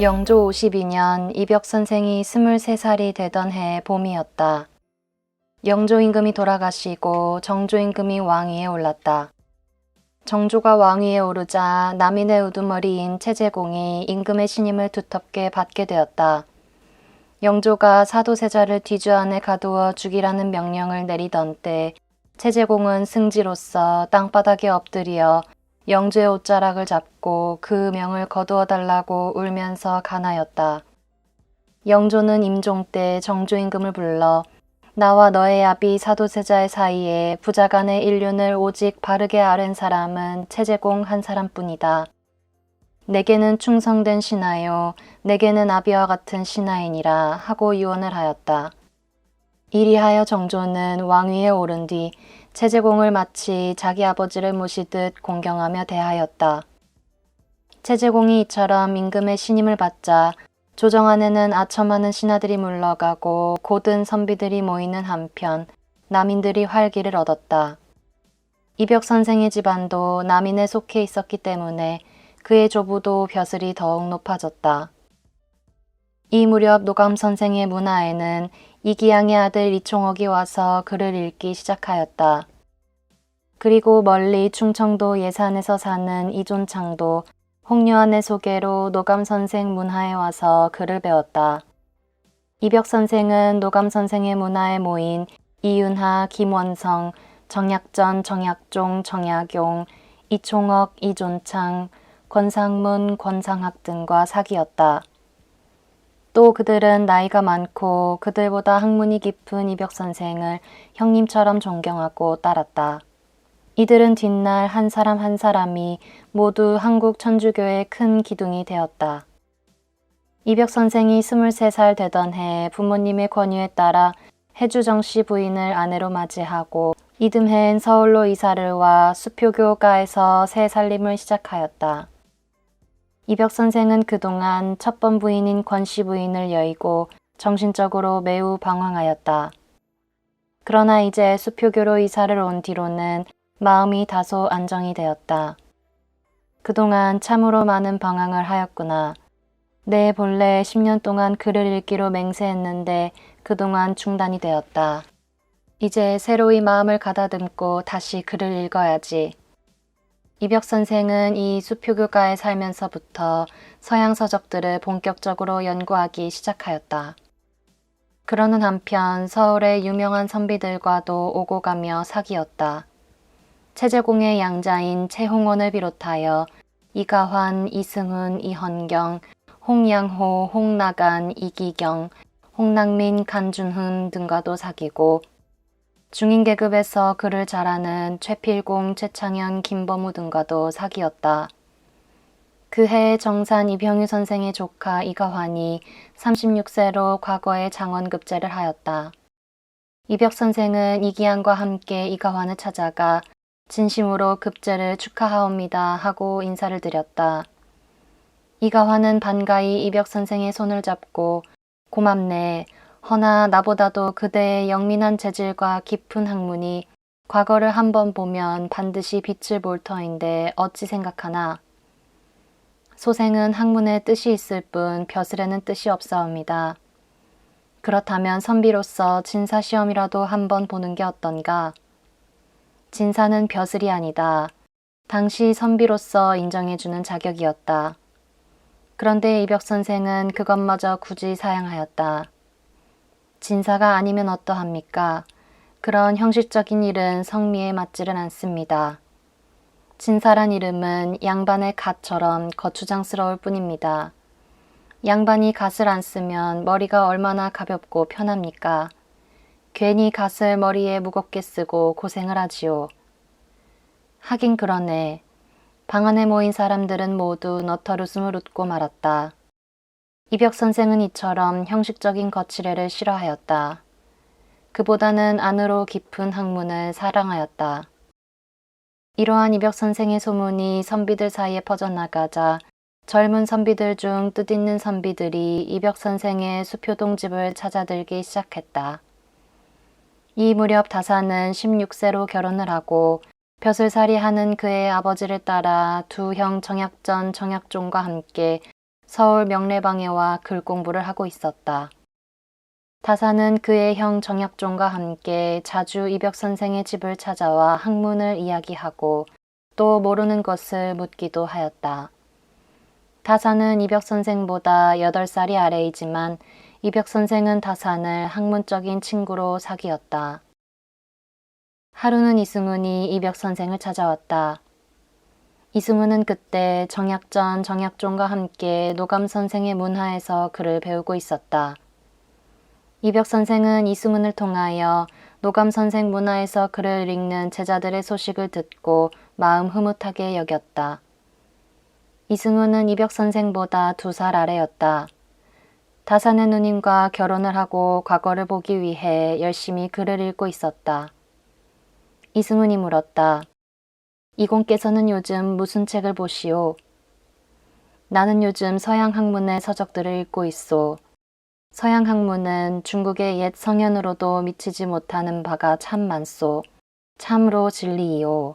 영조 52년 이벽 선생이 23살이 되던 해 봄이었다. 영조 임금이 돌아가시고 정조 임금이 왕위에 올랐다. 정조가 왕위에 오르자 남인의 우두머리인 채제공이 임금의 신임을 두텁게 받게 되었다. 영조가 사도세자를 뒤주 안에 가두어 죽이라는 명령을 내리던 때 채제공은 승지로서 땅바닥에 엎드려 영조의 옷자락을 잡고 그 명을 거두어 달라고 울면서 간하였다. 영조는 임종 때 정조 임금을 불러 나와 너의 아비 사도세자의 사이에 부자간의 인륜을 오직 바르게 아는 사람은 채제공 한 사람뿐이다. 내게는 충성된 신하요 내게는 아비와 같은 신하이니라 하고 유언을 하였다. 이리하여 정조는 왕위에 오른 뒤 채제공을 마치 자기 아버지를 모시듯 공경하며 대하였다. 채제공이 이처럼 임금의 신임을 받자 조정 안에는 아첨하는 신하들이 물러가고 고든 선비들이 모이는 한편 남인들이 활기를 얻었다. 이벽 선생의 집안도 남인에 속해 있었기 때문에 그의 조부도 벼슬이 더욱 높아졌다. 이 무렵 노감 선생의 문화에는 이기양의 아들 이총옥이 와서 글을 읽기 시작하였다. 그리고 멀리 충청도 예산에서 사는 이존창도 홍유안의 소개로 노감 선생 문화에 와서 글을 배웠다. 이벽 선생은 노감 선생의 문화에 모인 이윤하, 김원성, 정약전, 정약종, 정약용, 이총옥, 이존창, 권상문, 권상학 등과 사귀었다. 또 그들은 나이가 많고 그들보다 학문이 깊은 이벽 선생을 형님처럼 존경하고 따랐다. 이들은 뒷날 한 사람 한 사람이 모두 한국 천주교의 큰 기둥이 되었다. 이벽 선생이 23살 되던 해 부모님의 권유에 따라 해주정씨 부인을 아내로 맞이하고 이듬해엔 서울로 이사를 와 수표교가에서 새 살림을 시작하였다. 이벽 선생은 그동안 첫번 부인인 권씨 부인을 여의고 정신적으로 매우 방황하였다. 그러나 이제 수표교로 이사를 온 뒤로는 마음이 다소 안정이 되었다. 그동안 참으로 많은 방황을 하였구나. 내 본래 10년 동안 글을 읽기로 맹세했는데 그동안 중단이 되었다. 이제 새로이 마음을 가다듬고 다시 글을 읽어야지. 이벽 선생은 이 수표교가에 살면서부터 서양 서적들을 본격적으로 연구하기 시작하였다. 그러는 한편 서울의 유명한 선비들과도 오고 가며 사귀었다. 채제공의 양자인 채홍원을 비롯하여 이가환, 이승훈, 이헌경, 홍양호, 홍나간, 이기경, 홍낙민, 간준흠 등과도 사귀고 중인 계급에서 글을 잘하는 최필공, 최창현, 김범우 등과도 사귀었다. 그해 정산 이병유 선생의 조카 이가환이 36세로 과거에 장원급제를 하였다. 이벽 선생은 이기양과 함께 이가환을 찾아가 진심으로 급제를 축하하옵니다 하고 인사를 드렸다. 이가환은 반가이 이벽 선생의 손을 잡고 고맙네. 허나 나보다도 그대의 영민한 재질과 깊은 학문이 과거를 한번 보면 반드시 빛을 볼 터인데 어찌 생각하나. 소생은 학문에 뜻이 있을 뿐 벼슬에는 뜻이 없사옵니다. 그렇다면 선비로서 진사시험이라도 한번 보는 게 어떤가. 진사는 벼슬이 아니다. 당시 선비로서 인정해주는 자격이었다. 그런데 이벽 선생은 그것마저 굳이 사양하였다. 진사가 아니면 어떠합니까? 그런 형식적인 일은 성미에 맞지는 않습니다. 진사란 이름은 양반의 갓처럼 거추장스러울 뿐입니다. 양반이 갓을 안 쓰면 머리가 얼마나 가볍고 편합니까? 괜히 갓을 머리에 무겁게 쓰고 고생을 하지요. 하긴 그러네. 방 안에 모인 사람들은 모두 너털웃음을 웃고 말았다. 이벽 선생은 이처럼 형식적인 거칠애를 싫어하였다. 그보다는 안으로 깊은 학문을 사랑하였다. 이러한 이벽 선생의 소문이 선비들 사이에 퍼져나가자 젊은 선비들 중 뜻있는 선비들이 이벽 선생의 수표동집을 찾아들기 시작했다. 이 무렵 다사는 16세로 결혼을 하고 벼슬살이 하는 그의 아버지를 따라 두 형 정약전, 정약종과 함께 서울 명례방에 와 글 공부를 하고 있었다. 다사는 그의 형 정약종과 함께 자주 이벽 선생의 집을 찾아와 학문을 이야기하고 또 모르는 것을 묻기도 하였다. 다사는 이벽 선생보다 8살이 아래이지만 이벽 선생은 다산을 학문적인 친구로 사귀었다. 하루는 이승훈이 이벽 선생을 찾아왔다. 이승훈은 그때 정약전 정약종과 함께 노감 선생의 문화에서 글을 배우고 있었다. 이벽 선생은 이승훈을 통하여 노감 선생 문화에서 글을 읽는 제자들의 소식을 듣고 마음 흐뭇하게 여겼다. 이승훈은 이벽 선생보다 2살 아래였다. 다산의 누님과 결혼을 하고 과거를 보기 위해 열심히 글을 읽고 있었다. 이승훈이 물었다. 이공께서는 요즘 무슨 책을 보시오? 나는 요즘 서양 학문의 서적들을 읽고 있소. 서양 학문은 중국의 옛 성현으로도 미치지 못하는 바가 참 많소. 참으로 진리이오.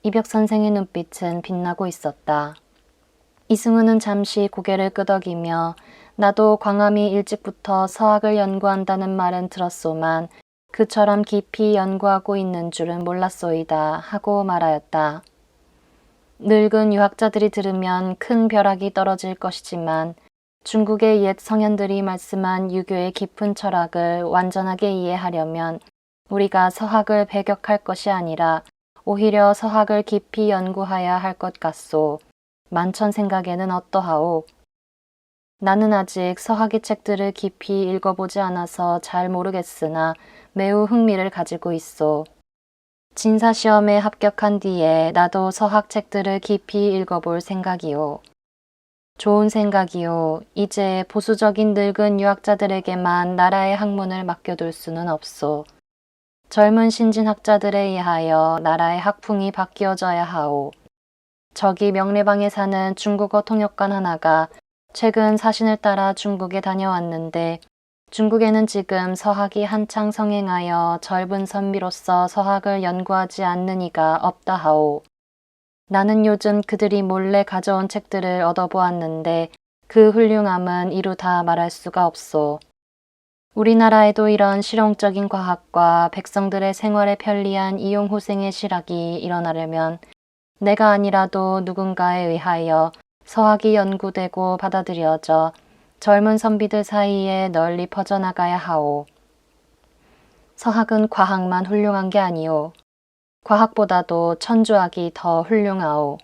이벽 선생의 눈빛은 빛나고 있었다. 이승훈은 잠시 고개를 끄덕이며 나도 광암이 일찍부터 서학을 연구한다는 말은 들었소만 그처럼 깊이 연구하고 있는 줄은 몰랐소이다 하고 말하였다. 늙은 유학자들이 들으면 큰 벼락이 떨어질 것이지만 중국의 옛 성현들이 말씀한 유교의 깊은 철학을 완전하게 이해하려면 우리가 서학을 배격할 것이 아니라 오히려 서학을 깊이 연구해야 할 것 같소. 만천 생각에는 어떠하오? 나는 아직 서학의 책들을 깊이 읽어보지 않아서 잘 모르겠으나 매우 흥미를 가지고 있소. 진사시험에 합격한 뒤에 나도 서학 책들을 깊이 읽어볼 생각이오. 좋은 생각이오. 이제 보수적인 늙은 유학자들에게만 나라의 학문을 맡겨둘 수는 없소. 젊은 신진학자들에 의하여 나라의 학풍이 바뀌어져야 하오. 저기 명례방에 사는 중국어 통역관 하나가 최근 사신을 따라 중국에 다녀왔는데 중국에는 지금 서학이 한창 성행하여 젊은 선비로서 서학을 연구하지 않는 이가 없다 하오. 나는 요즘 그들이 몰래 가져온 책들을 얻어보았는데 그 훌륭함은 이루 다 말할 수가 없소. 우리나라에도 이런 실용적인 과학과 백성들의 생활에 편리한 이용후생의 실학이 일어나려면 내가 아니라도 누군가에 의하여 서학이 연구되고 받아들여져 젊은 선비들 사이에 널리 퍼져나가야 하오. 서학은 과학만 훌륭한 게 아니오. 과학보다도 천주학이 더 훌륭하오.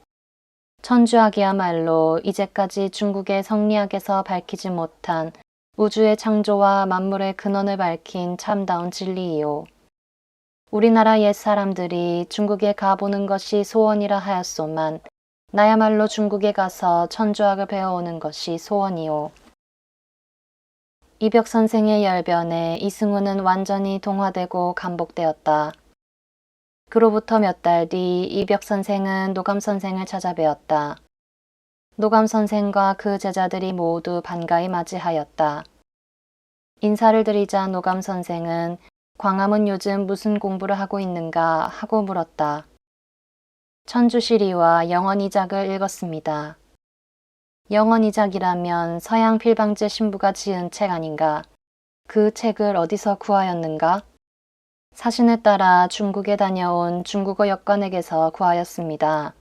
천주학이야말로 이제까지 중국의 성리학에서 밝히지 못한 우주의 창조와 만물의 근원을 밝힌 참다운 진리이오. 우리나라 옛 사람들이 중국에 가보는 것이 소원이라 하였소만 나야말로 중국에 가서 천주학을 배워오는 것이 소원이오. 이벽 선생의 열변에 이승훈은 완전히 동화되고 감복되었다. 그로부터 몇 달 뒤 이벽 선생은 노감 선생을 찾아뵈었다. 노감 선생과 그 제자들이 모두 반가이 맞이하였다. 인사를 드리자 노감 선생은 광암은 요즘 무슨 공부를 하고 있는가 하고 물었다. 천주시리와 영원이작을 읽었습니다. 영원이작이라면 서양 필방제 신부가 지은 책 아닌가? 그 책을 어디서 구하였는가? 사신에 따라 중국에 다녀온 중국어 역관에게서 구하였습니다.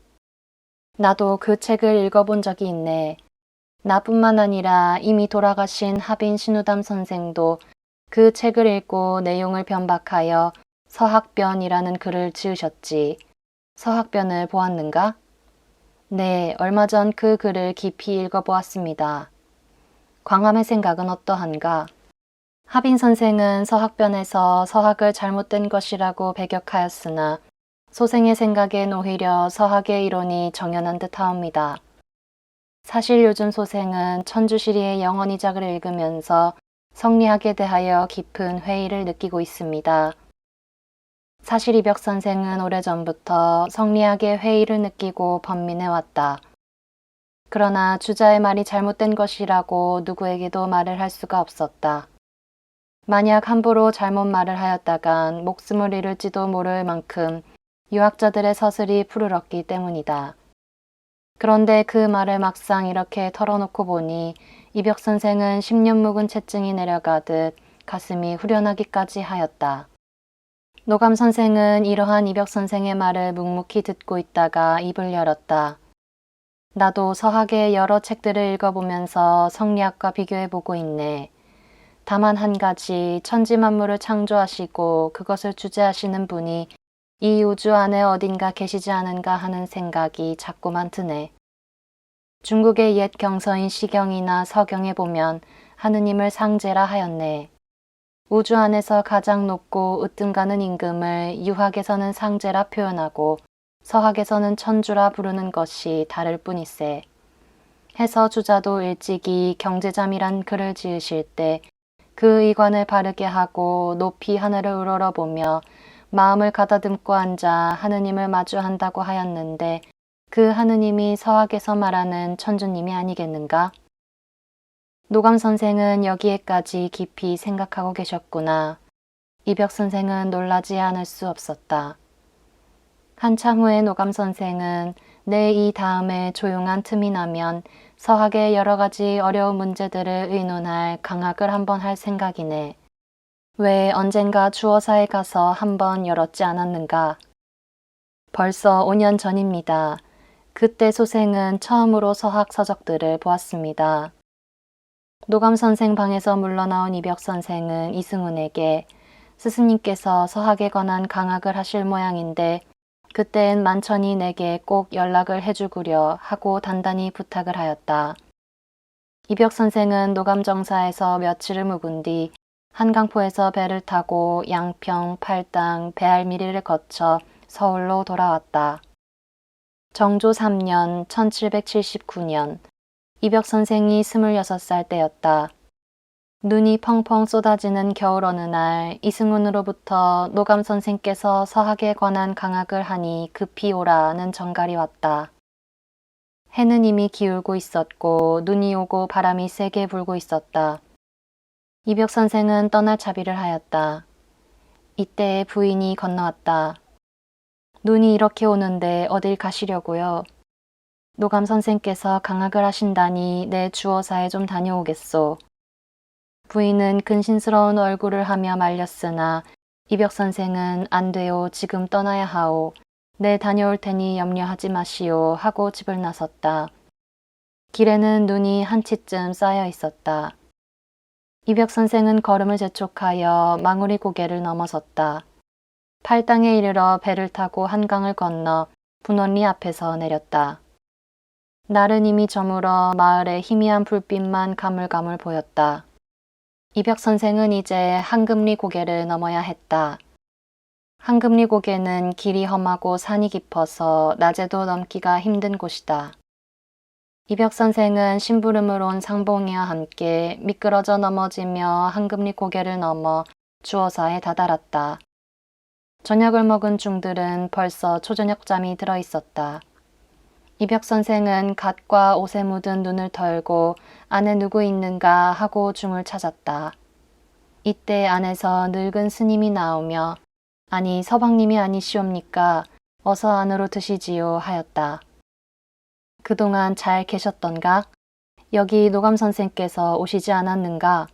나도 그 책을 읽어본 적이 있네. 나뿐만 아니라 이미 돌아가신 하빈 신우담 선생도 그 책을 읽고 내용을 변박하여 서학변이라는 글을 지으셨지. 서학변을 보았는가? 네, 얼마 전 그 글을 깊이 읽어보았습니다. 광암의 생각은 어떠한가? 하빈 선생은 서학변에서 서학을 잘못된 것이라고 배격하였으나 소생의 생각엔 오히려 서학의 이론이 정연한 듯하옵니다. 사실 요즘 소생은 천주시리의 영원이작을 읽으면서 성리학에 대하여 깊은 회의를 느끼고 있습니다. 사실 이벽 선생은 오래전부터 성리학에 회의를 느끼고 번민해왔다. 그러나 주자의 말이 잘못된 것이라고 누구에게도 말을 할 수가 없었다. 만약 함부로 잘못 말을 하였다간 목숨을 잃을지도 모를 만큼 유학자들의 서슬이 푸르렀기 때문이다. 그런데 그 말을 막상 이렇게 털어놓고 보니 이벽 선생은 10년 묵은 채증이 내려가듯 가슴이 후련하기까지 하였다. 노감 선생은 이러한 이벽 선생의 말을 묵묵히 듣고 있다가 입을 열었다. 나도 서학의 여러 책들을 읽어보면서 성리학과 비교해보고 있네. 다만 한 가지, 천지만물을 창조하시고 그것을 주재하시는 분이 이 우주 안에 어딘가 계시지 않은가 하는 생각이 자꾸만 드네. 중국의 옛 경서인 시경이나 서경에 보면 하느님을 상제라 하였네. 우주 안에서 가장 높고 으뜸가는 임금을 유학에서는 상제라 표현하고 서학에서는 천주라 부르는 것이 다를 뿐이세. 해서 주자도 일찍이 경제잠이란 글을 지으실 때 그 이관을 바르게 하고 높이 하늘을 우러러보며 마음을 가다듬고 앉아 하느님을 마주한다고 하였는데 그 하느님이 서학에서 말하는 천주님이 아니겠는가? 노감 선생은 여기에까지 깊이 생각하고 계셨구나. 이벽 선생은 놀라지 않을 수 없었다. 한참 후에 노감 선생은 내 이 다음에 조용한 틈이 나면 서학의 여러 가지 어려운 문제들을 의논할 강학을 한번 할 생각이네. 왜 언젠가 주어사에 가서 한번 열었지 않았는가? 벌써 5년 전입니다. 그때 소생은 처음으로 서학 서적들을 보았습니다. 노감 선생 방에서 물러나온 이벽 선생은 이승훈에게 스승님께서 서학에 관한 강학을 하실 모양인데 그땐 만천히 내게 꼭 연락을 해주구려 하고 단단히 부탁을 하였다. 이벽 선생은 노감정사에서 며칠을 묵은 뒤 한강포에서 배를 타고 양평, 팔당, 배알미리를 거쳐 서울로 돌아왔다. 정조 3년 1779년 이벽 선생이 26살 때였다. 눈이 펑펑 쏟아지는 겨울 어느 날 이승훈으로부터 노감 선생께서 서학에 관한 강학을 하니 급히 오라는 전갈이 왔다. 해는 이미 기울고 있었고 눈이 오고 바람이 세게 불고 있었다. 이벽 선생은 떠날 차비를 하였다. 이때 부인이 건너왔다. 눈이 이렇게 오는데 어딜 가시려고요? 노감 선생께서 강학을 하신다니 내 주어사에 좀 다녀오겠소. 부인은 근신스러운 얼굴을 하며 말렸으나 이벽 선생은 안 돼요. 지금 떠나야 하오. 내 다녀올 테니 염려하지 마시오 하고 집을 나섰다. 길에는 눈이 한치쯤 쌓여 있었다. 이벽 선생은 걸음을 재촉하여 망우리 고개를 넘어섰다. 팔당에 이르러 배를 타고 한강을 건너 분원리 앞에서 내렸다. 날은 이미 저물어 마을에 희미한 불빛만 가물가물 보였다. 이벽 선생은 이제 한금리 고개를 넘어야 했다. 한금리 고개는 길이 험하고 산이 깊어서 낮에도 넘기가 힘든 곳이다. 이벽 선생은 심부름을 온 상봉이와 함께 미끄러져 넘어지며 한금리 고개를 넘어 주어사에 다다랐다. 저녁을 먹은 중들은 벌써 초저녁잠이 들어 있었다. 이벽 선생은 갓과 옷에 묻은 눈을 털고 안에 누구 있는가 하고 중을 찾았다. 이때 안에서 늙은 스님이 나오며 아니 서방님이 아니시옵니까? 어서 안으로 드시지요 하였다. 그동안 잘 계셨던가? 여기 노감 선생께서 오시지 않았는가?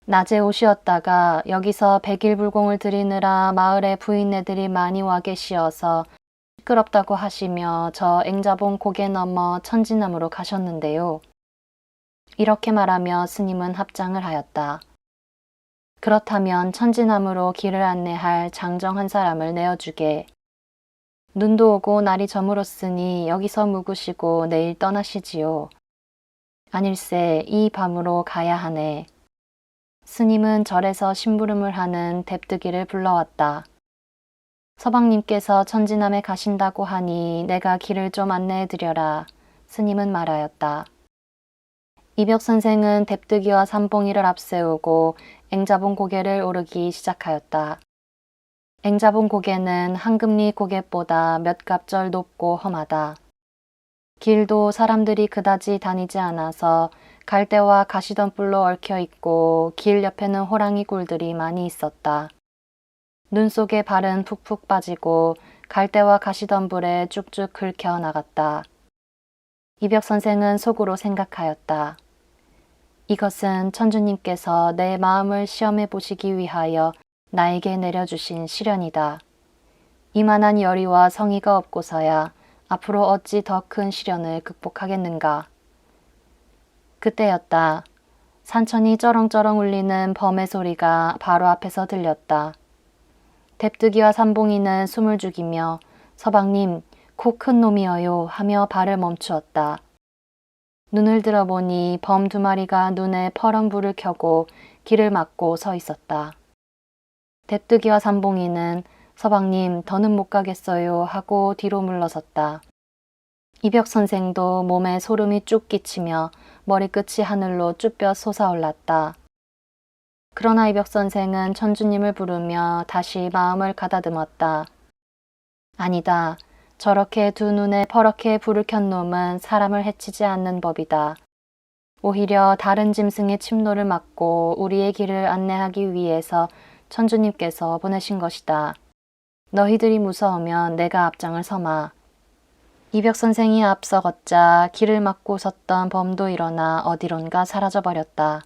낮에 오시었다가 여기서 백일불공을 드리느라 마을에 부인네들이 많이 와 계시어서 시끄럽다고 하시며 저 앵자봉 고개 넘어 천지남으로 가셨는데요. 이렇게 말하며 스님은 합장을 하였다. 그렇다면 천지남으로 길을 안내할 장정 한 사람을 내어주게. 눈도 오고 날이 저물었으니 여기서 묵으시고 내일 떠나시지요. 아닐세 이 밤으로 가야 하네. 스님은 절에서 심부름을 하는 뎁뜨기를 불러왔다. 서방님께서 천지남에 가신다고 하니 내가 길을 좀 안내해드려라. 스님은 말하였다. 이벽 선생은 뎁뜨기와 삼봉이를 앞세우고 앵자봉 고개를 오르기 시작하였다. 앵자봉 고개는 한금리 고갯보다 몇 갑절 높고 험하다. 길도 사람들이 그다지 다니지 않아서 갈대와 가시덤불로 얽혀 있고 길 옆에는 호랑이 굴들이 많이 있었다. 눈 속에 발은 푹푹 빠지고 갈대와 가시덤불에 쭉쭉 긁혀 나갔다. 이벽 선생은 속으로 생각하였다. 이것은 천주님께서 내 마음을 시험해 보시기 위하여 나에게 내려주신 시련이다. 이만한 열의와 성의가 없고서야 앞으로 어찌 더 큰 시련을 극복하겠는가. 그때였다. 산천이 쩌렁쩌렁 울리는 범의 소리가 바로 앞에서 들렸다. 뎁뜨기와 삼봉이는 숨을 죽이며 서방님, 코 큰 놈이어요 하며 발을 멈추었다. 눈을 들어보니 범 2마리가 눈에 퍼런 불을 켜고 길을 막고 서 있었다. 뎁뜨기와 삼봉이는 서방님, 더는 못 가겠어요 하고 뒤로 물러섰다. 이벽 선생도 몸에 소름이 쭉 끼치며 머리끝이 하늘로 쭈뼛 솟아올랐다. 그러나 이벽 선생은 천주님을 부르며 다시 마음을 가다듬었다. 아니다. 저렇게 2눈에 퍼렇게 불을 켠 놈은 사람을 해치지 않는 법이다. 오히려 다른 짐승의 침노를 막고 우리의 길을 안내하기 위해서 천주님께서 보내신 것이다. 너희들이 무서우면 내가 앞장을 서마. 이벽 선생이 앞서 걷자 길을 막고 섰던 범도 일어나 어디론가 사라져버렸다.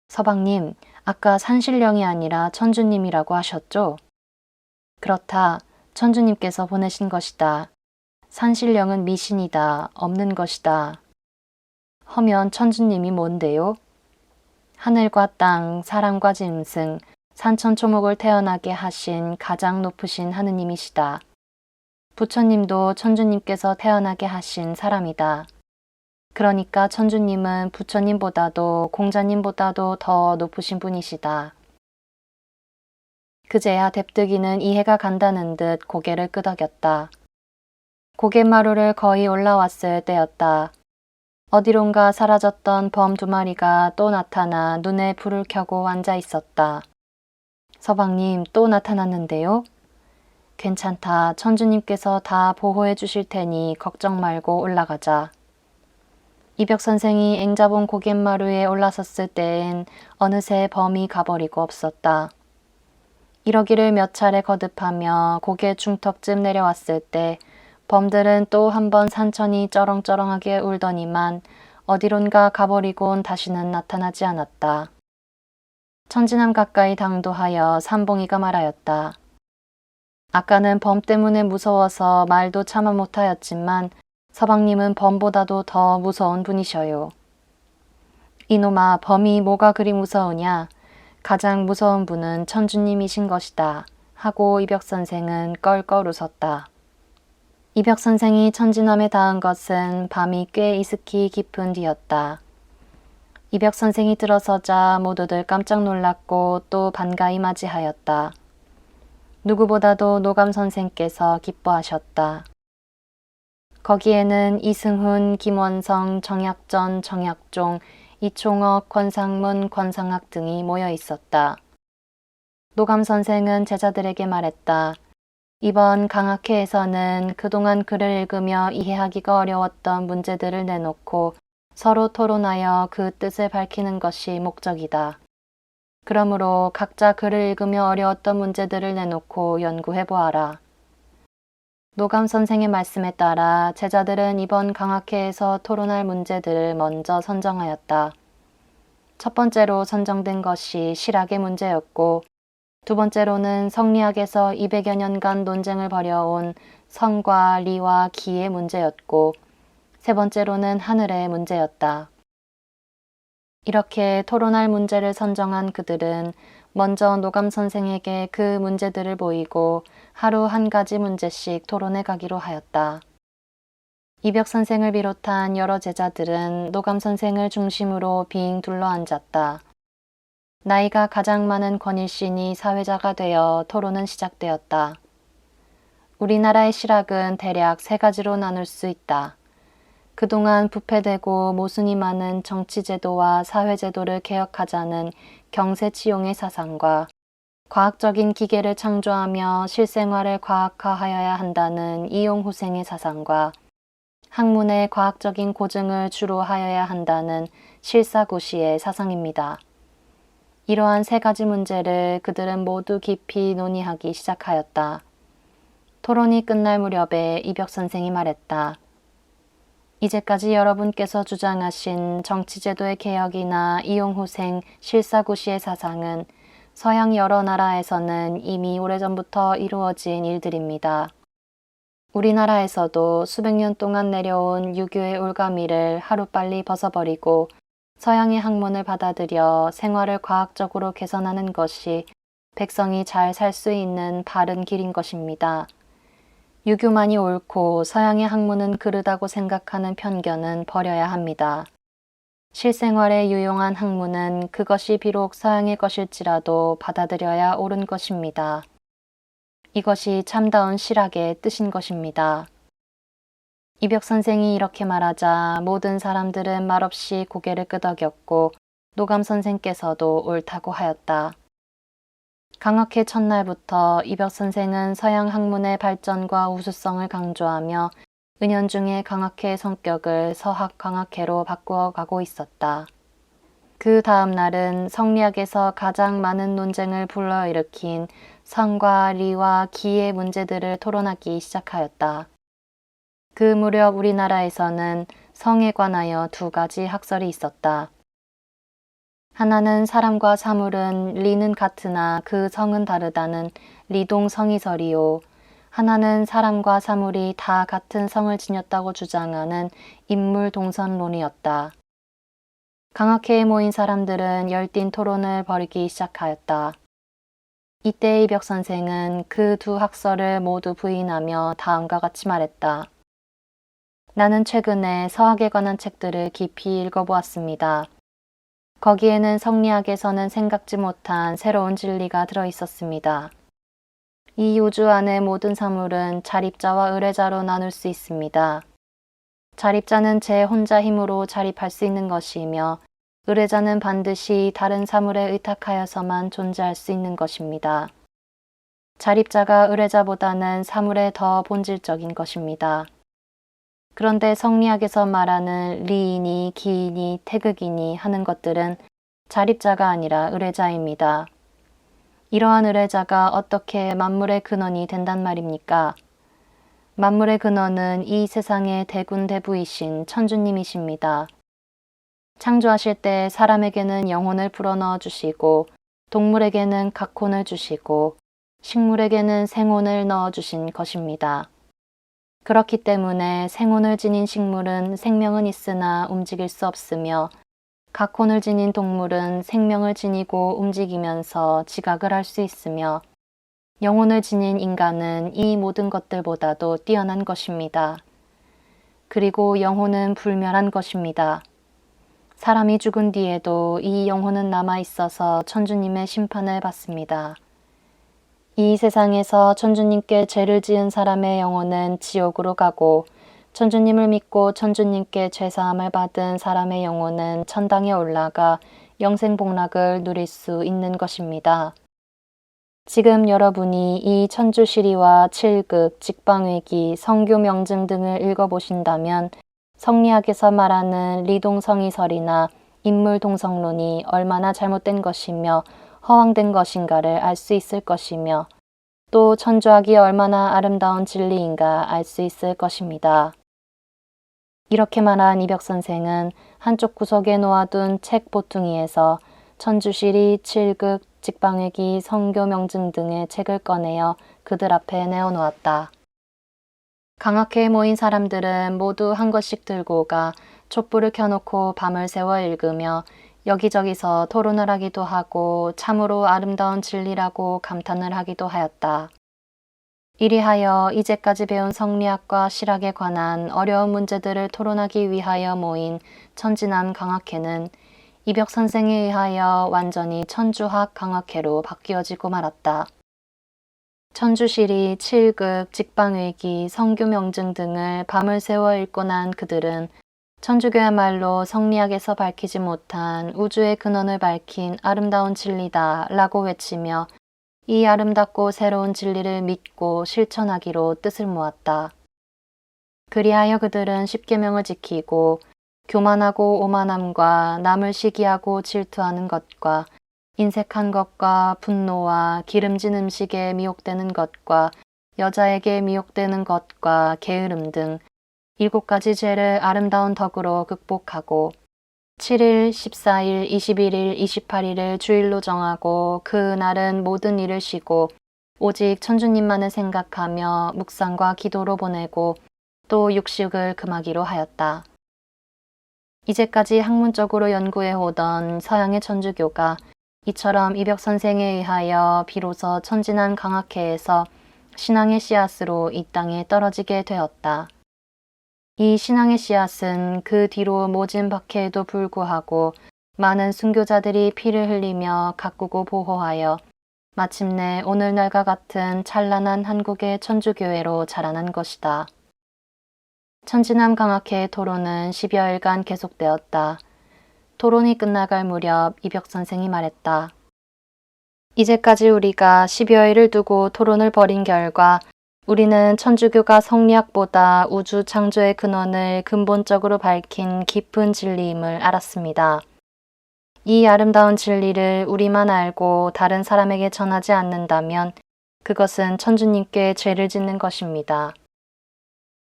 서방님, 아까 산신령이 아니라 천주님이라고 하셨죠? 그렇다. 천주님께서 보내신 것이다. 산신령은 미신이다. 없는 것이다. 허면 천주님이 뭔데요? 하늘과 땅, 사람과 짐승, 산천초목을 태어나게 하신 가장 높으신 하느님이시다. 부처님도 천주님께서 태어나게 하신 사람이다. 그러니까 천주님은 부처님보다도 공자님보다도 더 높으신 분이시다. 그제야 뎁뜨기는 이해가 간다는 듯 고개를 끄덕였다. 고갯마루를 거의 올라왔을 때였다. 어디론가 사라졌던 범 2마리가 또 나타나 눈에 불을 켜고 앉아 있었다. 서방님, 또 나타났는데요? 괜찮다. 천주님께서 다 보호해 주실 테니 걱정 말고 올라가자. 이벽 선생이 앵자봉 고갯마루에 올라섰을 때엔 어느새 범이 가버리고 없었다. 이러기를 몇 차례 거듭하며 고개 중턱쯤 내려왔을 때 범들은 또 한 번 산천이 쩌렁쩌렁하게 울더니만 어디론가 가버리곤 다시는 나타나지 않았다. 천지남 가까이 당도하여 삼봉이가 말하였다. 아까는 범 때문에 무서워서 말도 참아 못하였지만 서방님은 범보다도 더 무서운 분이셔요. 이놈아, 범이 뭐가 그리 무서우냐? 가장 무서운 분은 천주님이신 것이다. 하고 이벽 선생은 껄껄 웃었다. 이벽 선생이 천지남에 닿은 것은 밤이 꽤 이슥히 깊은 뒤였다. 이벽 선생이 들어서자 모두들 깜짝 놀랐고 또 반가이 맞이하였다. 누구보다도 노감 선생께서 기뻐하셨다. 거기에는 이승훈, 김원성, 정약전, 정약종, 이총억, 권상문, 권상학 등이 모여 있었다. 노감 선생은 제자들에게 말했다. 이번 강학회에서는 그동안 글을 읽으며 이해하기가 어려웠던 문제들을 내놓고 서로 토론하여 그 뜻을 밝히는 것이 목적이다. 그러므로 각자 글을 읽으며 어려웠던 문제들을 내놓고 연구해 보아라. 노감 선생의 말씀에 따라 제자들은 이번 강학회에서 토론할 문제들을 먼저 선정하였다. 첫 번째로 선정된 것이 실학의 문제였고, 두 번째로는 성리학에서 200여 년간 논쟁을 벌여온 성과 리와 기의 문제였고, 세 번째로는 하늘의 문제였다. 이렇게 토론할 문제를 선정한 그들은 먼저 노감 선생에게 그 문제들을 보이고 하루 한 가지 문제씩 토론해 가기로 하였다. 이벽 선생을 비롯한 여러 제자들은 노감 선생을 중심으로 빙 둘러 앉았다. 나이가 가장 많은 권일신이 사회자가 되어 토론은 시작되었다. 우리나라의 실학은 대략 3가지로 나눌 수 있다. 그동안 부패되고 모순이 많은 정치제도와 사회제도를 개혁하자는 경세치용의 사상과 과학적인 기계를 창조하며 실생활을 과학화하여야 한다는 이용후생의 사상과 학문의 과학적인 고증을 주로 하여야 한다는 실사고시의 사상입니다. 이러한 3가지 문제를 그들은 모두 깊이 논의하기 시작하였다. 토론이 끝날 무렵에 이벽 선생이 말했다. 이제까지 여러분께서 주장하신 정치제도의 개혁이나 이용후생, 실사구시의 사상은 서양 여러 나라에서는 이미 오래전부터 이루어진 일들입니다. 우리나라에서도 수백 년 동안 내려온 유교의 올가미를 하루빨리 벗어버리고 서양의 학문을 받아들여 생활을 과학적으로 개선하는 것이 백성이 잘 살 수 있는 바른 길인 것입니다. 유교만이 옳고 서양의 학문은 그르다고 생각하는 편견은 버려야 합니다. 실생활에 유용한 학문은 그것이 비록 서양의 것일지라도 받아들여야 옳은 것입니다. 이것이 참다운 실학의 뜻인 것입니다. 이벽 선생이 이렇게 말하자 모든 사람들은 말없이 고개를 끄덕였고 노감 선생께서도 옳다고 하였다. 강학회 첫날부터 이벽 선생은 서양 학문의 발전과 우수성을 강조하며 은연중에 강학회의 성격을 서학 강학회로 바꾸어 가고 있었다. 그 다음 날은 성리학에서 가장 많은 논쟁을 불러일으킨 성과 리와 기의 문제들을 토론하기 시작하였다. 그 무렵 우리나라에서는 성에 관하여 두 가지 학설이 있었다. 하나는 사람과 사물은 리는 같으나 그 성은 다르다는 리동성이설이요. 하나는 사람과 사물이 다 같은 성을 지녔다고 주장하는 인물동선론이었다. 강학회에 모인 사람들은 열띤 토론을 벌이기 시작하였다. 이때 이벽 선생은 그 두 학설을 모두 부인하며 다음과 같이 말했다. 나는 최근에 서학에 관한 책들을 깊이 읽어보았습니다. 거기에는 성리학에서는 생각지 못한 새로운 진리가 들어있었습니다. 이 우주 안의 모든 사물은 자립자와 의뢰자로 나눌 수 있습니다. 자립자는 제 혼자 힘으로 자립할 수 있는 것이며 의뢰자는 반드시 다른 사물에 의탁하여서만 존재할 수 있는 것입니다. 자립자가 의뢰자보다는 사물에 더 본질적인 것입니다. 그런데 성리학에서 말하는 리이니, 기이니, 태극이니 하는 것들은 자립자가 아니라 의뢰자입니다. 이러한 의뢰자가 어떻게 만물의 근원이 된단 말입니까? 만물의 근원은 이 세상의 대군대부이신 천주님이십니다. 창조하실 때 사람에게는 영혼을 불어넣어 주시고 동물에게는 각혼을 주시고 식물에게는 생혼을 넣어 주신 것입니다. 그렇기 때문에 생혼을 지닌 식물은 생명은 있으나 움직일 수 없으며 각혼을 지닌 동물은 생명을 지니고 움직이면서 지각을 할 수 있으며 영혼을 지닌 인간은 이 모든 것들보다도 뛰어난 것입니다. 그리고 영혼은 불멸한 것입니다. 사람이 죽은 뒤에도 이 영혼은 남아있어서 천주님의 심판을 받습니다. 이 세상에서 천주님께 죄를 지은 사람의 영혼은 지옥으로 가고 천주님을 믿고 천주님께 죄사함을 받은 사람의 영혼은 천당에 올라가 영생복락을 누릴 수 있는 것입니다. 지금 여러분이 이 천주시리와 칠극, 직방외기, 성교명증 등을 읽어보신다면 성리학에서 말하는 리동성이설이나 인물동성론이 얼마나 잘못된 것이며 허황된 것인가를 알 수 있을 것이며 또 천주학이 얼마나 아름다운 진리인가 알 수 있을 것입니다. 이렇게 말한 이벽 선생은 한쪽 구석에 놓아둔 책 보퉁이에서 천주시리, 칠극, 직방외기, 성교명증 등의 책을 꺼내어 그들 앞에 내어놓았다. 강학회에 모인 사람들은 모두 한 권씩 들고 가 촛불을 켜놓고 밤을 새워 읽으며 여기저기서 토론을 하기도 하고 참으로 아름다운 진리라고 감탄을 하기도 하였다. 이리하여 이제까지 배운 성리학과 실학에 관한 어려운 문제들을 토론하기 위하여 모인 천진남 강학회는 이벽 선생에 의하여 완전히 천주학 강학회로 바뀌어지고 말았다. 천주시리, 칠극, 직방외기, 성교명증 등을 밤을 새워 읽고 난 그들은 천주교야말로 성리학에서 밝히지 못한 우주의 근원을 밝힌 아름다운 진리다 라고 외치며 이 아름답고 새로운 진리를 믿고 실천하기로 뜻을 모았다. 그리하여 그들은 십계명을 지키고 교만하고 오만함과 남을 시기하고 질투하는 것과 인색한 것과 분노와 기름진 음식에 미혹되는 것과 여자에게 미혹되는 것과 게으름 등 7가지 죄를 아름다운 덕으로 극복하고 7일, 14일, 21일, 28일을 주일로 정하고 그 날은 모든 일을 쉬고 오직 천주님만을 생각하며 묵상과 기도로 보내고 또 육식을 금하기로 하였다. 이제까지 학문적으로 연구해 오던 서양의 천주교가 이처럼 이벽 선생에 의하여 비로소 천진한 강학회에서 신앙의 씨앗으로 이 땅에 떨어지게 되었다. 이 신앙의 씨앗은 그 뒤로 모진 박해에도 불구하고 많은 순교자들이 피를 흘리며 가꾸고 보호하여 마침내 오늘날과 같은 찬란한 한국의 천주교회로 자라난 것이다. 천진남 강학회의 토론은 10여일간 계속되었다. 토론이 끝나갈 무렵 이벽 선생이 말했다. 이제까지 우리가 10여일을 두고 토론을 벌인 결과 우리는 천주교가 성리학보다 우주 창조의 근원을 근본적으로 밝힌 깊은 진리임을 알았습니다. 이 아름다운 진리를 우리만 알고 다른 사람에게 전하지 않는다면 그것은 천주님께 죄를 짓는 것입니다.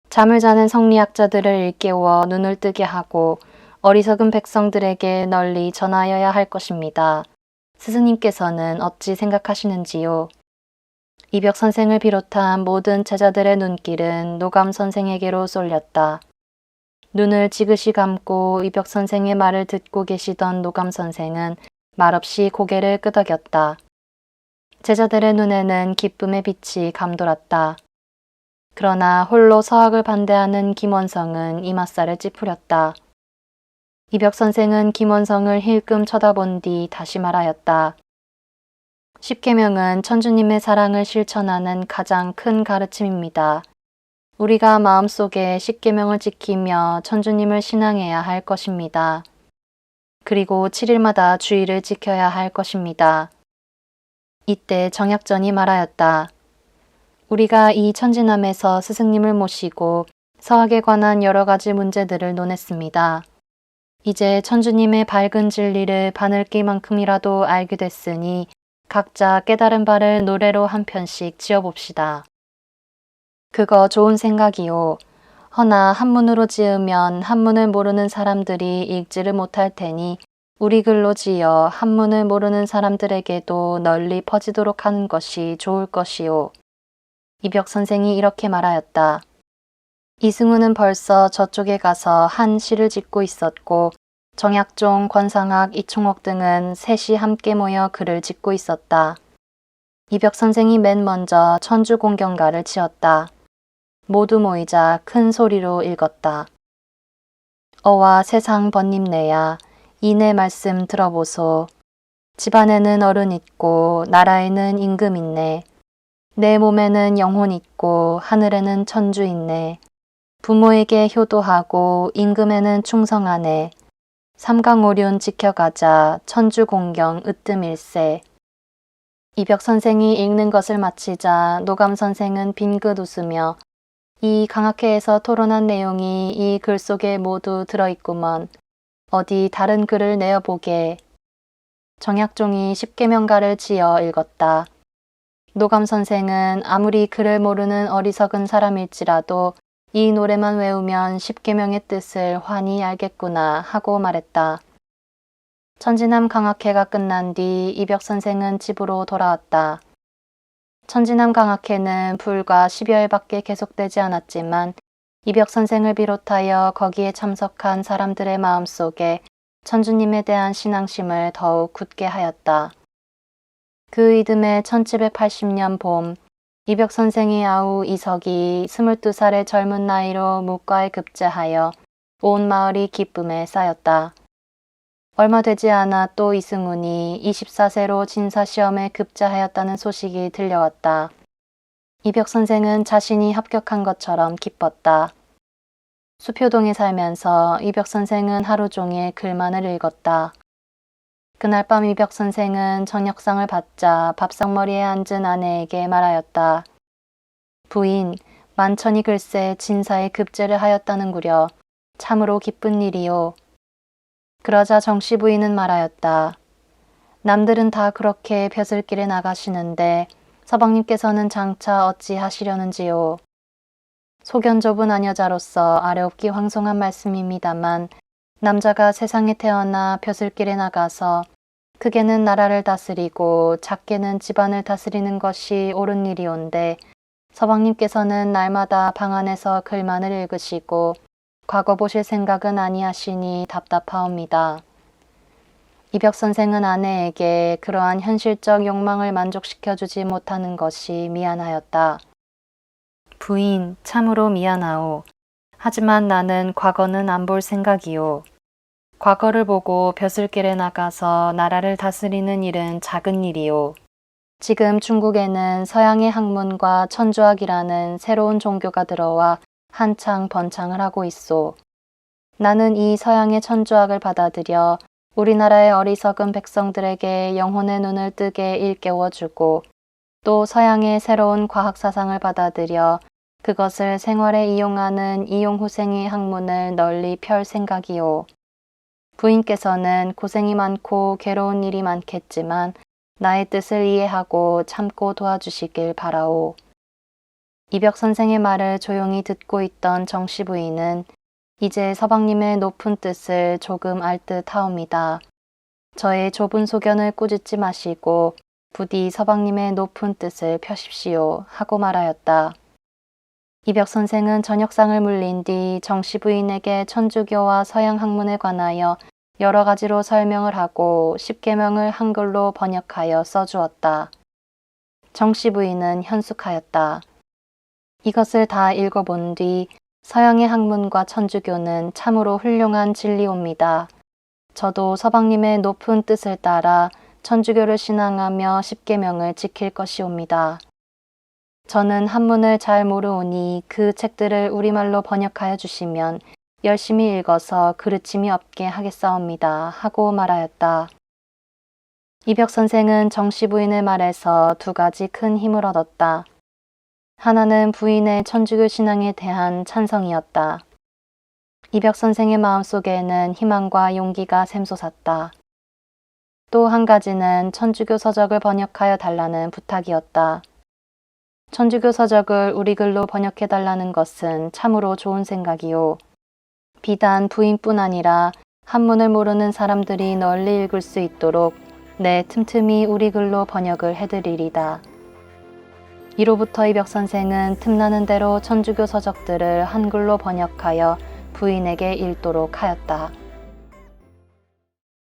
잠을 자는 성리학자들을 일깨워 눈을 뜨게 하고 어리석은 백성들에게 널리 전하여야 할 것입니다. 스승님께서는 어찌 생각하시는지요? 이벽 선생을 비롯한 모든 제자들의 눈길은 노감 선생에게로 쏠렸다. 눈을 지그시 감고 이벽 선생의 말을 듣고 계시던 노감 선생은 말없이 고개를 끄덕였다. 제자들의 눈에는 기쁨의 빛이 감돌았다. 그러나 홀로 서학을 반대하는 김원성은 이맛살을 찌푸렸다. 이벽 선생은 김원성을 힐끔 쳐다본 뒤 다시 말하였다. 십계명은 천주님의 사랑을 실천하는 가장 큰 가르침입니다. 우리가 마음속에 십계명을 지키며 천주님을 신앙해야 할 것입니다. 그리고 7일마다 주의를 지켜야 할 것입니다. 이때 정약전이 말하였다. 우리가 이 천진함에서 스승님을 모시고 서학에 관한 여러 가지 문제들을 논했습니다. 이제 천주님의 밝은 진리를 바늘기만큼이라도 알게 됐으니 각자 깨달은 바를 노래로 한 편씩 지어봅시다. 그거 좋은 생각이요. 허나 한문으로 지으면 한문을 모르는 사람들이 읽지를 못할 테니 우리 글로 지어 한문을 모르는 사람들에게도 널리 퍼지도록 하는 것이 좋을 것이요. 이벽 선생이 이렇게 말하였다. 이승우는 벌써 저쪽에 가서 한 시를 짓고 있었고 정약종, 권상학, 이충옥 등은 셋이 함께 모여 글을 짓고 있었다. 이벽 선생이 맨 먼저 천주공경가를 지었다. 모두 모이자 큰 소리로 읽었다. 어와 세상 번님네야 이내 말씀 들어보소. 집안에는 어른 있고 나라에는 임금 있네. 내 몸에는 영혼 있고 하늘에는 천주 있네. 부모에게 효도하고 임금에는 충성하네. 삼강오륜 지켜가자 천주공경 으뜸일세. 이벽 선생이 읽는 것을 마치자 노감 선생은 빙긋 웃으며 이 강학회에서 토론한 내용이 이 글 속에 모두 들어있구먼. 어디 다른 글을 내어보게. 정약종이 십계명가를 지어 읽었다. 노감 선생은 아무리 글을 모르는 어리석은 사람일지라도 이 노래만 외우면 십계명의 뜻을 환히 알겠구나 하고 말했다. 천진남 강학회가 끝난 뒤 이벽 선생은 집으로 돌아왔다. 천진남 강학회는 불과 10여일밖에 계속되지 않았지만 이벽 선생을 비롯하여 거기에 참석한 사람들의 마음속에 천주님에 대한 신앙심을 더욱 굳게 하였다. 그 이듬해 1780년 봄 이벽 선생의 아우 이석이 22살의 젊은 나이로 무과에 급제하여 온 마을이 기쁨에 쌓였다. 얼마 되지 않아 또 이승훈이 24세로 진사시험에 급제하였다는 소식이 들려왔다. 이벽 선생은 자신이 합격한 것처럼 기뻤다. 수표동에 살면서 이벽 선생은 하루 종일 글만을 읽었다. 그날 밤 이벽 선생은 저녁상을 받자 밥상머리에 앉은 아내에게 말하였다. 부인, 만천이 글쎄 진사에 급제를 하였다는구려. 참으로 기쁜 일이요. 그러자 정씨 부인은 말하였다. 남들은 다 그렇게 벼슬길에 나가시는데 서방님께서는 장차 어찌 하시려는지요. 소견 좁은 아녀자로서 아뢰옵기 황송한 말씀입니다만 남자가 세상에 태어나 벼슬길에 나가서 크게는 나라를 다스리고 작게는 집안을 다스리는 것이 옳은 일이온데 서방님께서는 날마다 방 안에서 글만을 읽으시고 과거 보실 생각은 아니하시니 답답하옵니다. 이벽 선생은 아내에게 그러한 현실적 욕망을 만족시켜주지 못하는 것이 미안하였다. 부인, 참으로 미안하오. 하지만 나는 과거는 안 볼 생각이오. 과거를 보고 벼슬길에 나가서 나라를 다스리는 일은 작은 일이오. 지금 중국에는 서양의 학문과 천주학이라는 새로운 종교가 들어와 한창 번창을 하고 있소. 나는 이 서양의 천주학을 받아들여 우리나라의 어리석은 백성들에게 영혼의 눈을 뜨게 일깨워주고 또 서양의 새로운 과학사상을 받아들여 그것을 생활에 이용하는 이용후생의 학문을 널리 펼 생각이오. 부인께서는 고생이 많고 괴로운 일이 많겠지만 나의 뜻을 이해하고 참고 도와주시길 바라오. 이벽 선생의 말을 조용히 듣고 있던 정씨 부인은 이제 서방님의 높은 뜻을 조금 알 듯 하옵니다. 저의 좁은 소견을 꾸짖지 마시고 부디 서방님의 높은 뜻을 펴십시오 하고 말하였다. 이벽 선생은 저녁상을 물린 뒤 정씨 부인에게 천주교와 서양 학문에 관하여 여러 가지로 설명을 하고 십계명을 한글로 번역하여 써주었다. 정씨 부인은 현숙하였다. 이것을 다 읽어본 뒤 서양의 학문과 천주교는 참으로 훌륭한 진리옵니다. 저도 서방님의 높은 뜻을 따라 천주교를 신앙하며 십계명을 지킬 것이옵니다. 저는 한문을 잘 모르오니 그 책들을 우리말로 번역하여 주시면 열심히 읽어서 그르침이 없게 하겠사옵니다 하고 말하였다. 이벽 선생은 정씨 부인의 말에서 두 가지 큰 힘을 얻었다. 하나는 부인의 천주교 신앙에 대한 찬성이었다. 이벽 선생의 마음속에는 희망과 용기가 샘솟았다. 또 한 가지는 천주교 서적을 번역하여 달라는 부탁이었다. 천주교 서적을 우리 글로 번역해 달라는 것은 참으로 좋은 생각이요. 비단 부인뿐 아니라 한문을 모르는 사람들이 널리 읽을 수 있도록 내 틈틈이 우리 글로 번역을 해드리리다. 이로부터 이벽 선생은 틈나는 대로 천주교 서적들을 한글로 번역하여 부인에게 읽도록 하였다.